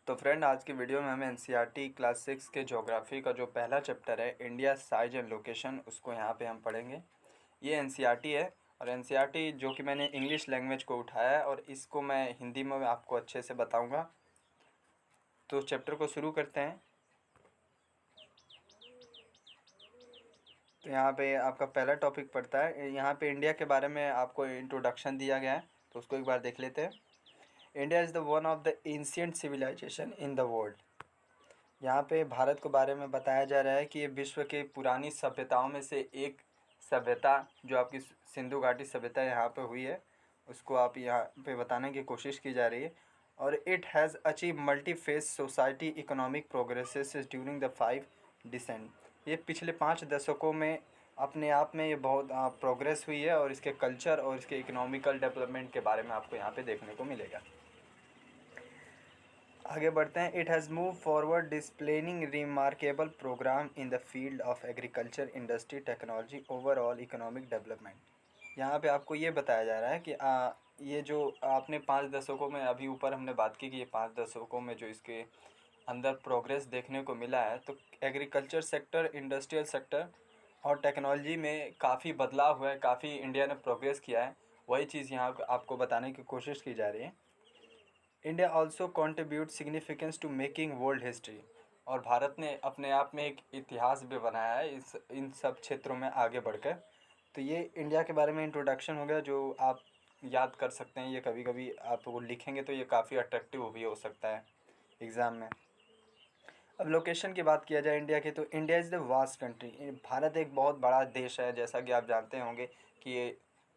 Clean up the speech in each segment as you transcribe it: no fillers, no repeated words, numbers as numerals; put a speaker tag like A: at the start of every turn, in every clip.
A: तो फ्रेंड, आज की वीडियो में हमें एनसीईआरटी क्लास 6 के ज्योग्राफी का जो पहला चैप्टर है इंडिया साइज एंड लोकेशन, उसको यहाँ पे हम पढ़ेंगे। ये एनसीईआरटी है और एनसीईआरटी जो कि मैंने इंग्लिश लैंग्वेज को उठाया है और इसको मैं हिंदी में आपको अच्छे से बताऊँगा। तो चैप्टर को शुरू करते हैं। तो यहाँ पे आपका पहला टॉपिक पड़ता है, यहाँ पे इंडिया के बारे में आपको इंट्रोडक्शन दिया गया है, तो उसको एक बार देख लेते हैं। India is the one of the ancient civilization in the world. यहाँ पे भारत के बारे में बताया जा रहा है कि ये विश्व के पुरानी सभ्यताओं में से एक सभ्यता, जो आपकी सिंधु घाटी सभ्यता यहाँ पे हुई है, उसको आप यहाँ पे बताने की कोशिश की जा रही है। और it has achieve multi face society economic progresses during the 5 descent. ये पिछले 5 दशकों में अपने आप में ये बहुत प्रोग्रेस हुई है और इसके कल्चर और इसके इकोनॉमिकल डेवलपमेंट के बारे में आपको यहाँ पे देखने को मिलेगा। आगे बढ़ते हैं। It has move forward displaying remarkable programme in the field of agriculture, industry, technology, overall economic development. यहाँ पे आपको ये बताया जा रहा है कि ये जो आपने 5 दशकों में, अभी ऊपर हमने बात की कि ये 5 दशकों में जो इसके अंदर प्रोग्रेस देखने को मिला है, तो एग्रीकल्चर सेक्टर, इंडस्ट्रियल सेक्टर और टेक्नोलॉजी में काफ़ी बदलाव हुआ है, काफ़ी इंडिया ने प्रोग्रेस किया है। वही चीज़ यहाँ आपको बताने की कोशिश की जा रही है। India also contribute significance to making world history. और भारत ने अपने आप में एक इतिहास भी बनाया है इन सब क्षेत्रों में आगे बढ़कर। तो ये इंडिया के बारे में इंट्रोडक्शन हो गया, जो आप याद कर सकते हैं। ये कभी कभी आप वो लिखेंगे तो ये काफ़ी अट्रैक्टिव भी हो सकता है एग्ज़ाम में। अब लोकेशन की बात किया जाए इंडिया की, तो India is the vast country. Bharat एक बहुत बड़ा देश है, जैसा कि आप जानते होंगे कि ये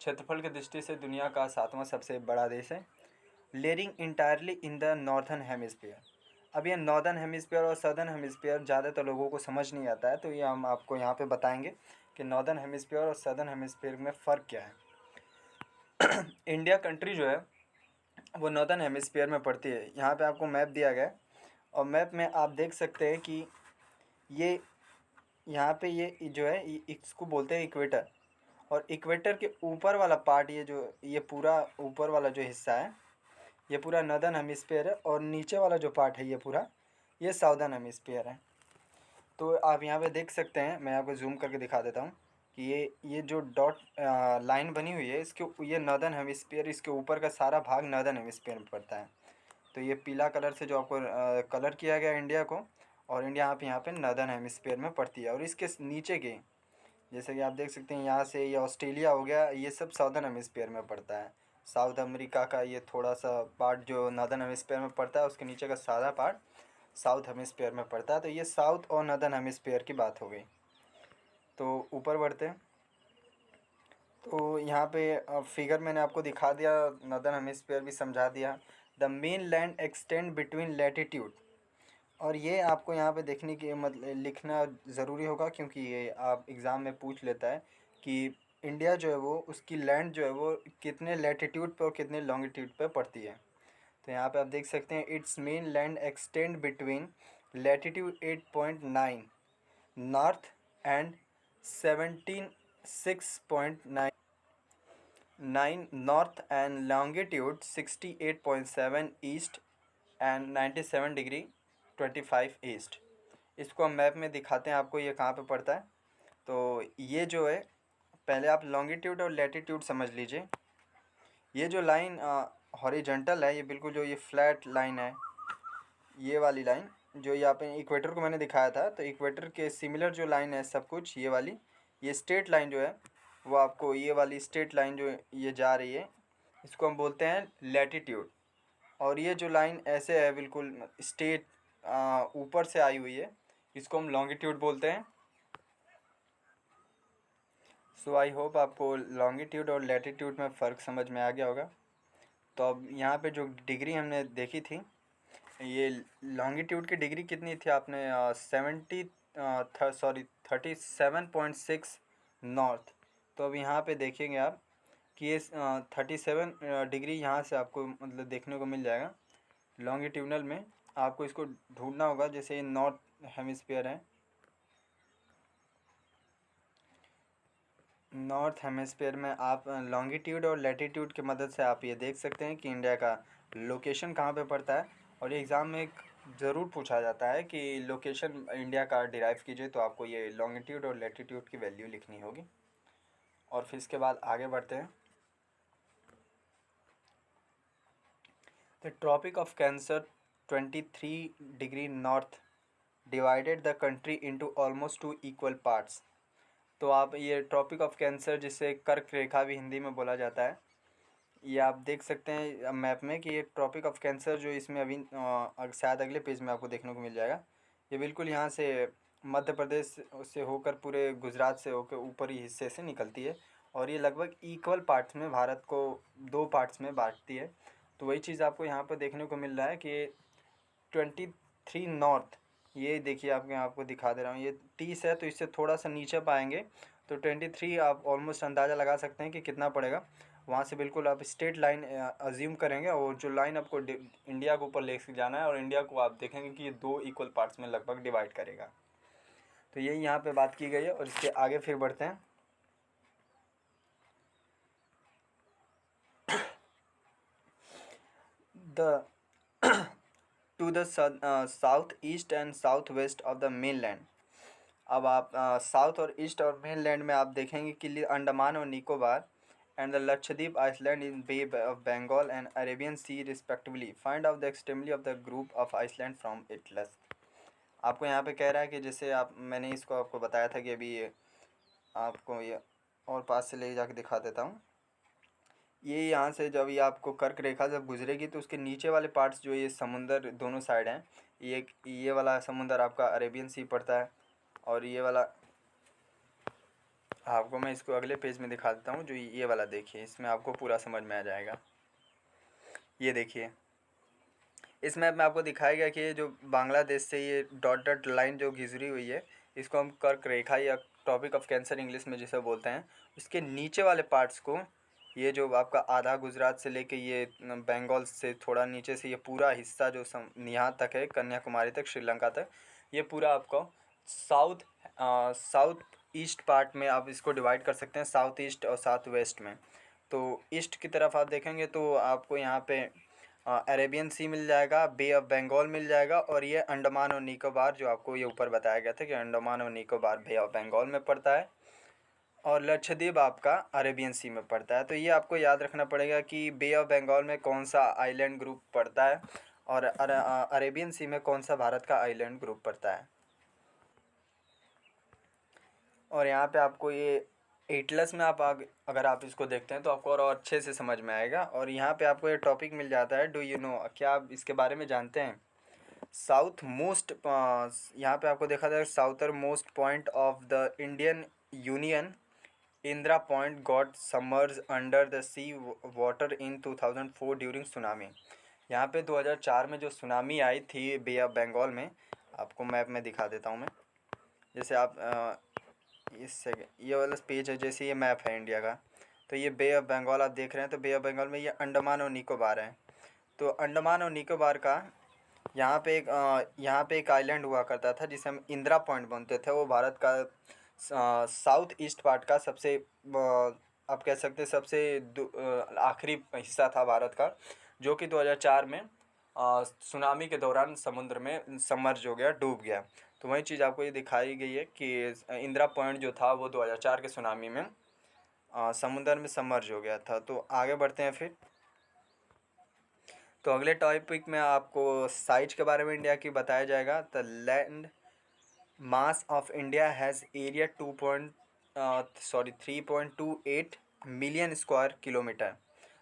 A: क्षेत्रफल की दृष्टि से दुनिया का 7वां सबसे बड़ा देश है, layering entirely in the northern hemisphere. अब ये नॉर्दर्न हेमिस्फीयर और सदर्न हेमिस्फीयर ज़्यादातर लोगों को समझ नहीं आता है, तो ये हम आपको यहाँ पे बताएंगे कि नॉर्दर्न हेमिस्फीयर और सदर्न हेमिस्फीयर में फ़र्क क्या है। इंडिया कंट्री जो है वो नॉर्दर्न हेमिस्फीयर में पड़ती है। यहाँ पे आपको मैप दिया गया है और मैप में आप देख सकते हैं कि ये यहाँ पे ये जो है इसको बोलते हैं इक्वेटर। और इक्वेटर के ऊपर वाला पार्ट, ये पूरा ऊपर वाला जो हिस्सा है, ये पूरा नॉर्दर्न हेमिस्फीयर है। और नीचे वाला जो पार्ट है ये पूरा, ये साउदर्न हेमिस्फीयर है। तो आप यहाँ पे देख सकते हैं, मैं आपको जूम करके दिखा देता हूँ कि ये जो डॉट लाइन बनी हुई है, ये नॉर्दर्न हेमिस्फीयर, इसके ऊपर का सारा भाग नॉर्दर्न हेमिस्फीयर में पड़ता है। तो ये पीला कलर से जो आपको कलर किया गया इंडिया को, और इंडिया आप यहाँ पे नॉर्दर्न हेमिस्फीयर में पड़ती है। और इसके नीचे के, जैसे कि आप देख सकते हैं यहाँ से, ये ऑस्ट्रेलिया हो गया, ये सब साउदर्न हेमिस्फीयर में पड़ता है। साउथ अमेरिका का ये थोड़ा सा पार्ट जो नॉर्दर्न हेमिस्फीयर में पड़ता है, उसके नीचे का सारा पार्ट साउथ हेमिस्फीयर में पड़ता है। तो ये साउथ और नॉर्दर्न हेमिस्फीयर की बात हो गई। तो ऊपर बढ़ते हैं। तो यहाँ पे फिगर मैंने आपको दिखा दिया, नॉर्दर्न हेमिस्फीयर भी समझा दिया। The main land extend between latitude. और ये आपको यहाँ पे देखने की मतलब लिखना ज़रूरी होगा, क्योंकि ये आप एग्ज़ाम में पूछ लेता है कि इंडिया जो है वो, उसकी लैंड जो है वो कितने लैटिट्यूड पे और कितने लॉन्गिट्यूड पे पड़ती है। तो यहाँ पे आप देख सकते हैं, it's main land extend between latitude 8.9 north and 17.6.9 north and longitude 68.7 east and 97 degree 25 east. इसको हम मैप में दिखाते हैं आपको ये कहाँ पे पड़ता है। तो ये जो है, पहले आप लॉन्गिट्यूड और लैटिट्यूड समझ लीजिए। ये जो लाइन हॉरिजॉन्टल है, ये बिल्कुल जो ये फ्लैट लाइन है, ये वाली लाइन जो यहाँ पे इक्वेटर को मैंने दिखाया था, तो इक्वेटर के सिमिलर जो लाइन है सब कुछ, ये वाली, ये स्ट्रेट लाइन जो है वो आपको, ये वाली स्ट्रेट लाइन जो ये जा रही है, इसको हम बोलते हैं लैटिट्यूड। और ये जो लाइन ऐसे है बिल्कुल स्ट्रेट ऊपर से आई हुई है, इसको हम लॉन्गिट्यूड बोलते हैं। सो आई होप आपको लॉन्गिट्यूड और लैटिट्यूड में फ़र्क समझ में आ गया होगा। तो अब यहाँ पे जो डिग्री हमने देखी थी, ये लॉन्गिट्यूड की डिग्री कितनी थी आपने, 37.6 नॉर्थ। तो अब यहाँ पे देखेंगे आप कि ये 37 डिग्री यहाँ से आपको मतलब देखने को मिल जाएगा लॉन्गिट्यूडनल में। आपको इसको ढूंढना होगा, जैसे ये नॉर्थ हेमिस्फीयर है, नॉर्थ हेमिस्फीयर में आप लॉन्गिट्यूड और लैटिट्यूड की मदद से आप ये देख सकते हैं कि इंडिया का लोकेशन कहाँ पे पड़ता है। और ये एग्ज़ाम में ज़रूर पूछा जाता है कि लोकेशन इंडिया का डिराइव कीजिए, तो आपको ये लॉन्गिट्यूड और लैटिट्यूड की वैल्यू लिखनी होगी। और फिर इसके बाद आगे बढ़ते हैं। The Tropic of Cancer 23 degree north divided the country into almost 2 equal parts. तो आप ये ट्रॉपिक ऑफ कैंसर, जिसे कर्क रेखा भी हिंदी में बोला जाता है, ये आप देख सकते हैं मैप में कि ये ट्रॉपिक ऑफ कैंसर जो इसमें अभी शायद अगले पेज में आपको देखने को मिल जाएगा। ये बिल्कुल यहाँ से मध्य प्रदेश से होकर पूरे गुजरात से होकर ऊपरी हिस्से से निकलती है, और ये लगभग इक्वल पार्ट्स में भारत को 2 पार्ट्स में बांटती है। तो वही चीज़ आपको यहाँ पर देखने को मिल रहा है कि 23 नॉर्थ, ये देखिए आपको दिखा दे रहा हूँ, ये 30 है, तो इससे थोड़ा सा नीचे पाएंगे तो 23 आप ऑलमोस्ट अंदाज़ा लगा सकते हैं कि कितना पड़ेगा। वहाँ से बिल्कुल आप स्ट्रेट लाइन अज्यूम करेंगे, और जो लाइन आपको इंडिया के ऊपर लेके जाना है, और इंडिया को आप देखेंगे कि ये 2 इक्वल पार्ट्स में लगभग डिवाइड करेगा। तो यही यहाँ पे बात की गई है, और इसके आगे फिर बढ़ते हैं। The two the south east and south west of the mainland. अब आप साउथ और ईस्ट और मेनलैंड में आप देखेंगे कि अंडमान और Nicobar and the Lakshadweep Island in Bay of Bengal and Arabian Sea respectively. Find out the extremity of the group of Iceland from Atlas. आपको यहाँ पे कह रहा है कि जैसे मैंने इसको आपको बताया था कि अभी आपको ये और पास से ले जाके दिखा देता हूँ। ये यहाँ से जब ये आपको कर्क रेखा जब गुजरेगी तो उसके नीचे वाले पार्ट्स जो ये समुंदर दोनों साइड हैं, ये वाला समुंदर आपका अरेबियन सी पड़ता है, और ये वाला आपको मैं इसको अगले पेज में दिखा देता हूँ। जो ये वाला देखिए, इसमें आपको पूरा समझ में आ जाएगा। ये देखिए, इस मैप में आपको दिखाया गया कि ये जो बांग्लादेश से ये डॉट डॉट लाइन जो घिसरी हुई है, इसको हम कर्क रेखा या ट्रॉपिक ऑफ कैंसर इंग्लिश में जिसे बोलते हैं। इसके नीचे वाले पार्ट्स को, ये जो आपका आधा गुजरात से लेके ये बंगाल से थोड़ा नीचे से ये पूरा हिस्सा जो यहाँ तक है, कन्याकुमारी तक, श्रीलंका तक, ये पूरा आपको साउथ ईस्ट पार्ट में आप इसको डिवाइड कर सकते हैं, साउथ ईस्ट और साउथ वेस्ट में। तो ईस्ट की तरफ आप देखेंगे तो आपको यहाँ पे अरेबियन सी मिल जाएगा, बे ऑफ बंगाल मिल जाएगा, और ये अंडमान और निकोबार जो आपको ये ऊपर बताया गया था कि अंडमान और निकोबार बे ऑफ बंगाल में पड़ता है, और लक्षद्वीप आपका अरेबियन सी में पड़ता है। तो ये आपको याद रखना पड़ेगा कि बे ऑफ बंगाल में कौन सा आइलैंड ग्रुप पड़ता है, और अरेबियन सी में कौन सा भारत का आइलैंड ग्रुप पड़ता है। और यहाँ पे आपको ये एटलस में अगर आप इसको देखते हैं तो आपको और अच्छे से समझ में आएगा। और यहाँ पे आपको ये टॉपिक मिल जाता है, डू यू नो, क्या आप इसके बारे में जानते हैं? साउथ मोस्ट, यहाँ पे आपको देखा जाए southernmost point of the Indian union, Indira point got submerge under the sea water in 2004 during tsunami. यहाँ पे 2004 में जो सुनामी आई थी बे ऑफ बंगाल में, आपको मैप में दिखा देता हूँ मैं। जैसे आप ये वाला पेज है, जैसे ये मैप है इंडिया का, तो ये बे ऑफ बंगाल आप देख रहे हैं, तो बे ऑफ बंगाल में ये अंडमान और निकोबार है। तो अंडमान और निकोबार का यहाँ पे एक आइलैंड हुआ करता था जिसे हम इंदिरा पॉइंट बोलते थे। वो भारत का साउथ ईस्ट पार्ट का सबसे आप कह सकते हैं सबसे आखिरी हिस्सा था भारत का, जो कि 2004 में सुनामी के दौरान समुद्र में सबमर्ज हो गया, डूब गया। तो वही चीज़ आपको ये दिखाई गई है कि इंदिरा पॉइंट जो था वो 2004 के सुनामी में समुद्र में सबमर्ज हो गया था। तो आगे बढ़ते हैं फिर। तो अगले टॉपिक में आपको साइज के बारे में इंडिया की बताया जाएगा। The land mass of India has area 3.28 million square kilometre.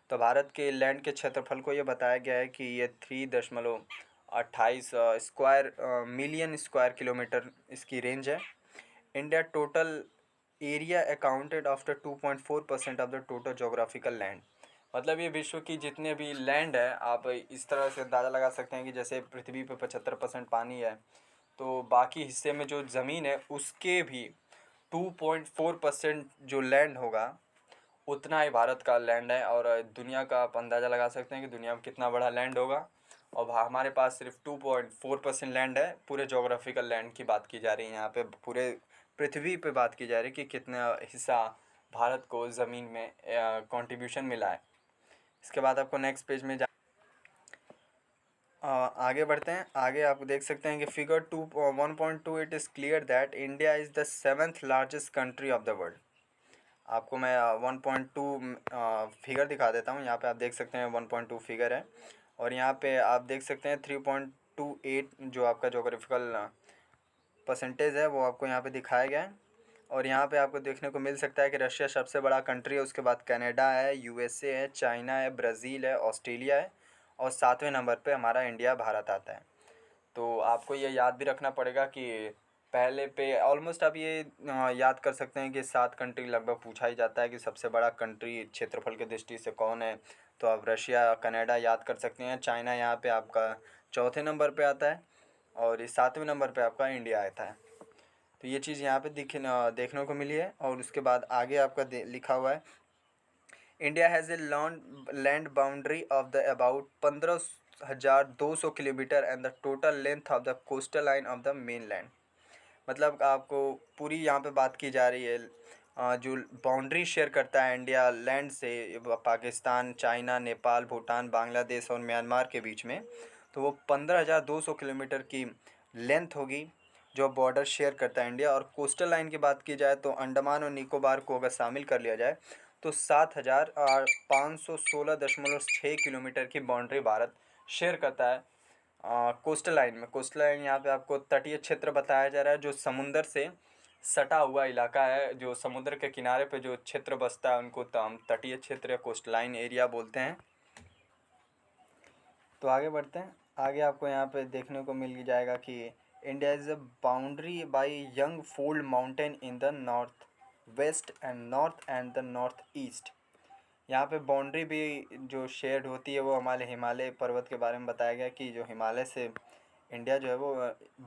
A: तो भारत के लैंड के क्षेत्रफल को ये बताया गया है कि ये 3.28 स्क्वायर मिलियन स्क्वायर किलोमीटर इसकी रेंज है। India total area accounted after 2.4% of the total geographical land. मतलब ये विश्व की जितने भी लैंड है, आप इस तरह से अंदाज़ा लगा सकते हैं कि जैसे पृथ्वी पे 75% पानी है, तो बाकी हिस्से में जो ज़मीन है उसके भी 2.4% जो लैंड होगा उतना ही भारत का लैंड है। और दुनिया का आप अंदाज़ा लगा सकते हैं कि दुनिया में कितना बड़ा लैंड होगा, और हमारे पास सिर्फ 2.4% लैंड है। पूरे जोग्राफिकल लैंड की बात की जा रही है यहाँ पे, पूरे पृथ्वी पे बात की जा रही है कि कितना हिस्सा भारत को ज़मीन में कंट्रीब्यूशन मिला है। इसके बाद आपको नेक्स्ट पेज में आगे बढ़ते हैं। आगे आप देख सकते हैं कि figure 1.2 it is clear that India is the seventh largest country of the world. आपको मैं 1.2 फिगर दिखा देता हूँ। यहाँ पे आप देख सकते हैं 1.2 फिगर है, और यहाँ पे आप देख सकते हैं 3.28 जो आपका जोग्राफिकल परसेंटेज है वो आपको यहाँ पे दिखाया गया है। और यहाँ पे आपको देखने को मिल सकता है कि रशिया सबसे बड़ा कंट्री है, उसके बाद कनाडा है, यूएसए है, चाइना है, ब्राज़ील है, ऑस्ट्रेलिया है, और 7वें नंबर पे हमारा इंडिया भारत आता है। तो आपको ये याद भी रखना पड़ेगा कि पहले पे ऑलमोस्ट आप ये याद कर सकते हैं कि 7 कंट्री लगभग पूछा ही जाता है कि सबसे बड़ा कंट्री क्षेत्रफल की दृष्टि से कौन है। तो आप रशिया, कनाडा याद कर सकते हैं। चाइना यहाँ पे आपका चौथे नंबर पे आता है, और इस 7वें नंबर पे आपका इंडिया आता है। तो ये चीज़ यहाँ पे देखने को मिली है। और उसके बाद आगे आपका लिखा हुआ है, India has a land boundary of the about 15,200 kilometre and the total length of the coastal line of the main land. मतलब आपको पूरी यहाँ पे बात की जा रही है जो बाउंड्री शेयर करता है इंडिया लैंड से पाकिस्तान, चाइना, नेपाल, भूटान, बांग्लादेश और म्यांमार के बीच में, तो वो 15,200 किलोमीटर की लेंथ होगी जो बॉर्डर शेयर करता है इंडिया। और कोस्टल लाइन की बात की जाए तो अंडमान और निकोबार को अगर शामिल कर लिया जाए तो 7,516.6 किलोमीटर की बाउंड्री भारत शेयर करता है कोस्टल लाइन में। कोस्टल लाइन यहाँ पे आपको तटीय क्षेत्र बताया जा रहा है जो समुंदर से सटा हुआ इलाका है, जो समुद्र के किनारे पे जो क्षेत्र बसता है उनको हम तटीय क्षेत्र या कोस्ट लाइन एरिया बोलते हैं। तो आगे बढ़ते हैं। आगे आपको यहाँ पे देखने को मिल जाएगा कि India is a boundary by young fold mountain in the north west and the north east. यहाँ पे बाउंड्री भी जो शेयर्ड होती है वो हमारे हिमालय पर्वत के बारे में बताया गया कि जो हिमालय से इंडिया जो है वो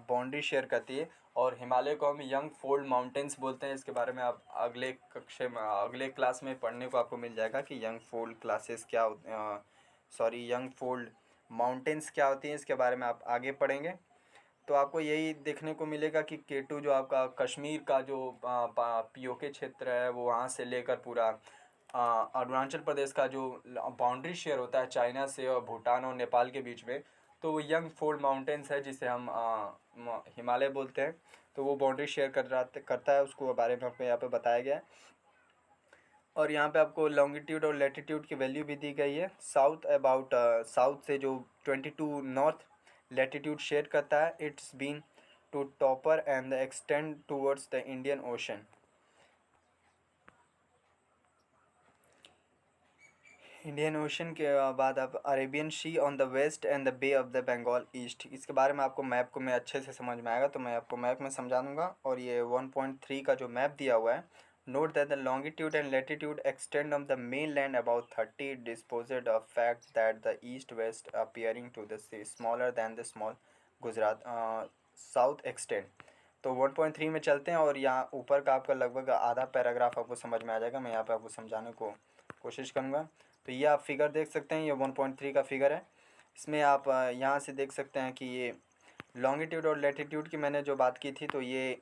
A: बाउंड्री शेयर करती है। और हिमालय को हम यंग फोल्ड माउंटेन्स बोलते हैं। इसके बारे में आप अगले कक्षा में अगले क्लास में पढ़ने को आपको मिल जाएगा कि यंग फोल्ड क्लासेस क्या यंग फोल्ड माउंटेन्स क्या होती हैं, इसके बारे में आप आगे पढ़ेंगे। तो आपको यही देखने को मिलेगा कि केटू जो आपका कश्मीर का जो पीओके क्षेत्र है वो वहाँ से लेकर पूरा अरुणाचल प्रदेश का जो बाउंड्री शेयर होता है चाइना से और भूटान और नेपाल के बीच में, तो वो यंग फोल्ड माउंटेन्स है जिसे हम हिमालय बोलते हैं। तो वो बाउंड्री शेयर करता है, उसको बारे में आपको यहाँ पे बताया गया है। और यहाँ पे आपको लॉन्गिट्यूड और लैटिट्यूड की वैल्यू भी दी गई है। साउथ से जो 22 नॉर्थ लैटिट्यूड शेयर करता है, it's been to topper and extend towards the Indian Ocean. Indian Ocean के बाद आप Arabian Sea on the west and the Bay of the Bengal east. इसके बारे में आपको मैप को मैं अच्छे से समझ में आएगा तो मैं आपको मैप में समझा दूंगा। और ये 1.3 का जो मैप दिया हुआ है, note that the longitude and latitude extend of the main land about 30 disposed of fact that the east west appearing to the sea smaller than the small Gujarat south extend. तो 1.3 में चलते हैं और यहाँ ऊपर का आपका लगभग आधा पैराग्राफ आपको समझ में आ जाएगा। मैं यहाँ पे आपको समझाने को कोशिश करूँगा। तो ये आप फिगर देख सकते हैं, ये 1.3 का फिगर है। इसमें आप यहाँ से देख सकते हैं कि ये लॉन्गिट्यूड और लैटिट्यूड की मैंने जो बात की थी, तो ये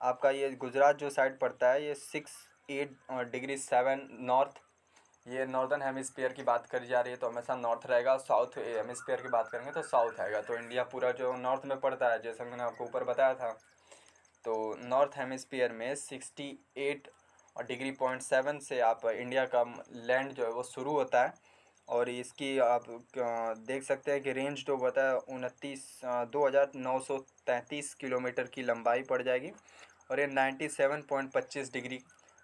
A: आपका ये गुजरात जो साइड पड़ता है ये 6.8 डिग्री 7 नॉर्थ, ये नॉर्दर्न हेमिस्फीयर की बात करी जा रही है तो हमेशा नॉर्थ रहेगा। साउथ हेमिस्फीयर की बात करेंगे तो साउथ आएगा। तो इंडिया पूरा जो नॉर्थ में पड़ता है, जैसा मैंने आपको ऊपर बताया था, तो नॉर्थ हेमिस्फीयर में 68.7 से आप इंडिया का लैंड जो है वो शुरू होता है। और इसकी आप देख सकते हैं कि रेंज जो होता है 2,933 किलोमीटर की लंबाई पड़ जाएगी। और ये 97.25 डिग्री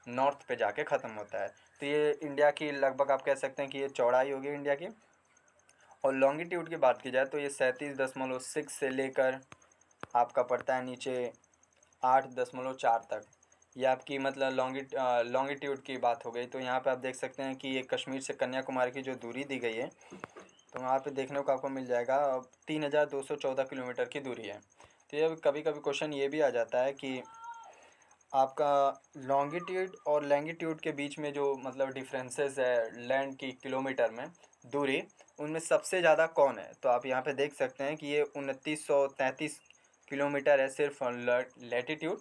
A: नॉर्थ पे जाके ख़त्म होता है। तो ये इंडिया की लगभग आप कह सकते हैं कि ये चौड़ाई होगी इंडिया की। और लॉन्गिट्यूड की बात की जाए तो ये 37.6 से लेकर आपका पड़ता है नीचे 8.4 तक। ये आपकी मतलब लॉन्गिट्यूड की बात हो गई। तो यहाँ पे आप देख सकते हैं कि ये कश्मीर से कन्याकुमारी की जो दूरी दी गई है, तो वहाँ पे देखने को आपको मिल जाएगा 3,214 किलोमीटर की दूरी है। तो ये कभी कभी क्वेश्चन ये भी आ जाता है कि आपका लॉन्गिट्यूड और लैंगिट्यूड के बीच में जो मतलब डिफरेंसेस है लैंड की किलोमीटर में दूरी, उनमें सबसे ज़्यादा कौन है। तो आप यहाँ पे देख सकते हैं कि ये 2,933 किलोमीटर है सिर्फ लैटिट्यूड,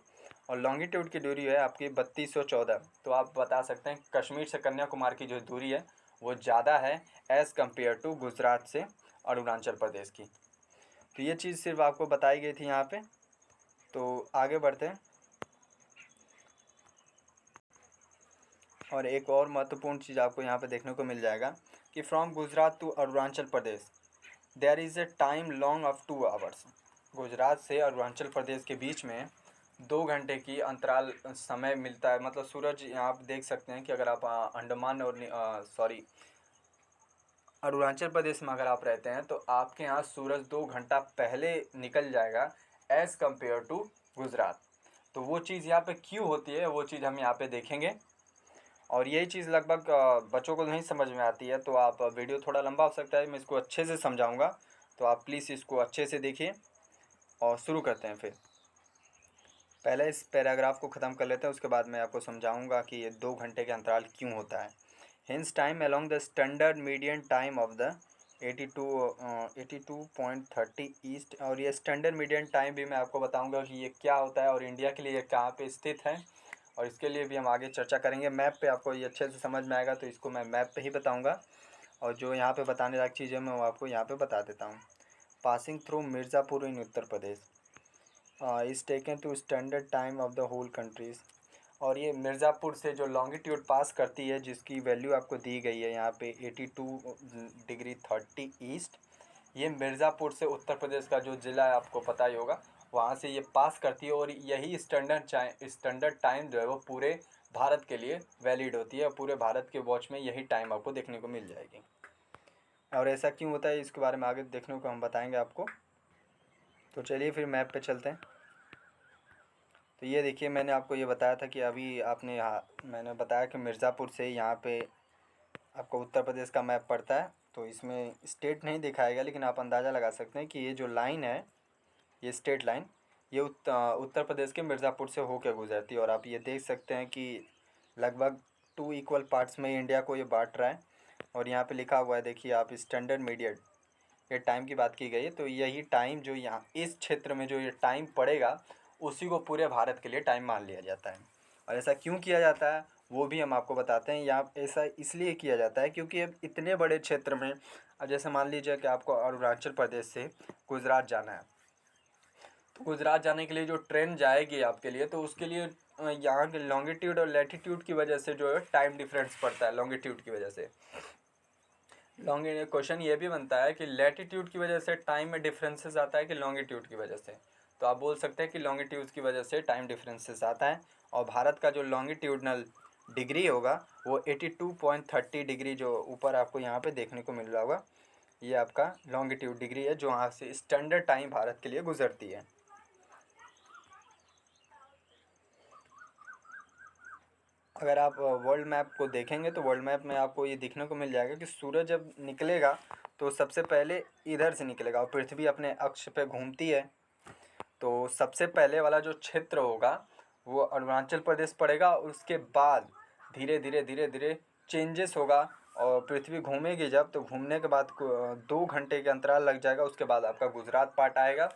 A: और लॉन्गिट्यूड की दूरी है आपकी 3,214। तो आप बता सकते हैं कश्मीर से कन्याकुमारी की जो दूरी है वो ज़्यादा है एज़ कम्पेयर टू गुजरात से अरुणाचल प्रदेश की। तो ये चीज़ सिर्फ आपको बताई गई थी यहाँ पे। तो आगे बढ़ते हैं। और एक और महत्वपूर्ण चीज़ आपको यहाँ पे देखने को मिल जाएगा कि from Gujarat to Arunachal Pradesh there is a time long of 2 hours. Gujarat से अरुणाचल प्रदेश के बीच में 2 घंटे की अंतराल समय मिलता है। मतलब सूरज यहाँ आप देख सकते हैं कि अगर आप अंडमान और अरुणाचल प्रदेश में अगर आप रहते हैं तो आपके यहाँ सूरज 2 घंटा पहले निकल जाएगा एज़ कम्पेयर टू गुजरात। तो वो चीज़ यहाँ पे क्यों होती है वो चीज़ हम यहाँ पे देखेंगे। और यही चीज़ लगभग बच्चों को नहीं समझ में आती है, तो आप वीडियो थोड़ा लंबा हो सकता है, मैं इसको अच्छे से समझाऊंगा, तो आप प्लीज़ इसको अच्छे से देखिए। और शुरू करते हैं। फिर पहले इस पैराग्राफ को ख़त्म कर लेते हैं, उसके बाद मैं आपको समझाऊंगा कि ये 2 घंटे के अंतराल क्यों होता है। Hints time along the standard median time of the 82.30 east. और ये स्टैंडर्ड मीडियन टाइम भी मैं आपको बताऊंगा कि ये क्या होता है और इंडिया के लिए कहाँ पे स्थित है, और इसके लिए भी हम आगे चर्चा करेंगे। मैप पे आपको ये अच्छे से समझ में आएगा, तो इसको मैं मैप पे ही बताऊंगा। और जो यहाँ पे बताने लायक चीज़ें मैं वो आपको यहाँ पे बता देता हूँ। Passing through Mirzapur in Uttar Pradesh is taken to standard time of the whole countries. और ये मिर्ज़ापुर से जो लॉन्गिट्यूड पास करती है, जिसकी वैल्यू आपको दी गई है यहाँ पे 82°30 ईस्ट, ये मिर्ज़ापुर से उत्तर प्रदेश का जो ज़िला है आपको पता ही होगा, वहाँ से ये पास करती है। और यही स्टैंडर्ड टाइम जो है वो पूरे भारत के लिए वैलिड होती है। पूरे भारत के वॉच में यही टाइम आपको देखने को मिल जाएगी। और ऐसा क्यों होता है इसके बारे में आगे देखने को हम बताएंगे आपको। तो चलिए फिर मैप पे चलते हैं। तो ये देखिए, मैंने आपको ये बताया था कि अभी आपने मैंने बताया कि मिर्ज़ापुर से यहाँ पे आपको उत्तर प्रदेश का मैप पड़ता है। तो इसमें स्टेट नहीं दिखाएगा, लेकिन आप अंदाज़ा लगा सकते हैं कि ये जो लाइन है, ये स्टेट लाइन, ये उत्तर प्रदेश के मिर्ज़ापुर से होकर गुजरती है। और आप ये देख सकते हैं कि लगभग 2 इक्वल पार्ट्स में इंडिया को ये बांट रहा है। और यहाँ पे लिखा हुआ है, देखिए आप, स्टैंडर्ड मीडियन, ये टाइम की बात की गई है। तो यही टाइम जो यहाँ इस क्षेत्र में जो ये टाइम पड़ेगा, उसी को पूरे भारत के लिए टाइम मान लिया जाता है। और ऐसा क्यों किया जाता है वो भी हम आपको बताते हैं। यहाँ ऐसा इसलिए किया जाता है क्योंकि अब इतने बड़े क्षेत्र में, अब जैसे मान लीजिए कि आपको अरुणाचल प्रदेश से गुजरात जाना है, तो गुजरात जाने के लिए जो ट्रेन जाएगी आपके लिए, तो उसके लिए यहाँ के लॉन्गिट्यूड और लैटिट्यूड की वजह से जो है टाइम डिफरेंस पड़ता है। लॉन्गिट्यूड की वजह से क्वेश्चन ये भी बनता है कि लैटिट्यूड की वजह से टाइम में डिफरेंसेस आता है कि लॉन्गिट्यूड की वजह से। तो आप बोल सकते हैं कि लॉन्गिट्यूड की वजह से टाइम डिफरेंसेस आता है। और भारत का जो लॉन्गिट्यूडनल डिग्री होगा वो 82.30 डिग्री जो ऊपर आपको यहाँ पे देखने को मिल रहा होगा, ये आपका लॉन्गिट्यूड डिग्री है जो यहाँ से स्टैंडर्ड टाइम भारत के लिए गुजरती है। अगर आप वर्ल्ड मैप को देखेंगे तो वर्ल्ड मैप में आपको ये देखने को मिल जाएगा कि सूरज जब निकलेगा तो सबसे पहले इधर से निकलेगा, और पृथ्वी अपने अक्ष पे घूमती है। तो सबसे पहले वाला जो क्षेत्र होगा वो अरुणाचल प्रदेश पड़ेगा, और उसके बाद धीरे धीरे धीरे धीरे चेंजेस होगा। और पृथ्वी घूमेगी जब, तो घूमने के बाद 2 घंटे के अंतराल लग जाएगा, उसके बाद आपका गुजरात पार्ट आएगा,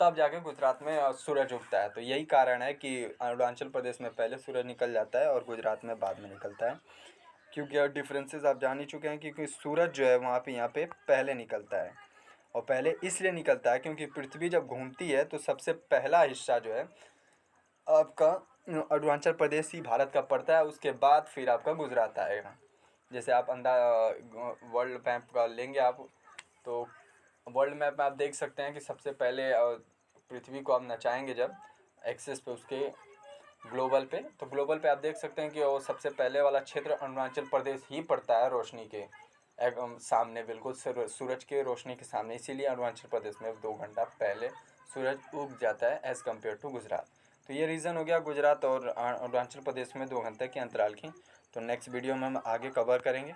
A: तब जाके गुजरात में सूरज उगता है। तो यही कारण है कि अरुणाचल प्रदेश में पहले सूरज निकल जाता है और गुजरात में बाद में निकलता है। क्योंकि यार डिफरेंसेस आप जान ही चुके हैं, क्योंकि सूरज जो है वहाँ पे यहाँ पे पहले निकलता है। और पहले इसलिए निकलता है क्योंकि पृथ्वी जब घूमती है तो सबसे पहला हिस्सा जो है आपका अरुणाचल प्रदेश ही भारत का पड़ता है, उसके बाद फिर आपका गुजरात आएगा। जैसे आप वर्ल्ड मैप का लेंगे आप, तो वर्ल्ड मैप में आप देख सकते हैं कि सबसे पहले पृथ्वी को आप नचाएंगे जब एक्सेस पे उसके ग्लोबल पे, तो ग्लोबल पे आप देख सकते हैं कि वो सबसे पहले वाला क्षेत्र अरुणाचल प्रदेश ही पड़ता है रोशनी के सामने, बिल्कुल सूरज के रोशनी के सामने। इसीलिए अरुणाचल प्रदेश में 2 घंटा पहले सूरज उग जाता है एज़ कम्पेयर टू गुजरात। तो ये रीज़न हो गया गुजरात और अरुणाचल प्रदेश में 2 घंटे के अंतराल की। तो नेक्स्ट वीडियो में हम आगे कवर करेंगे।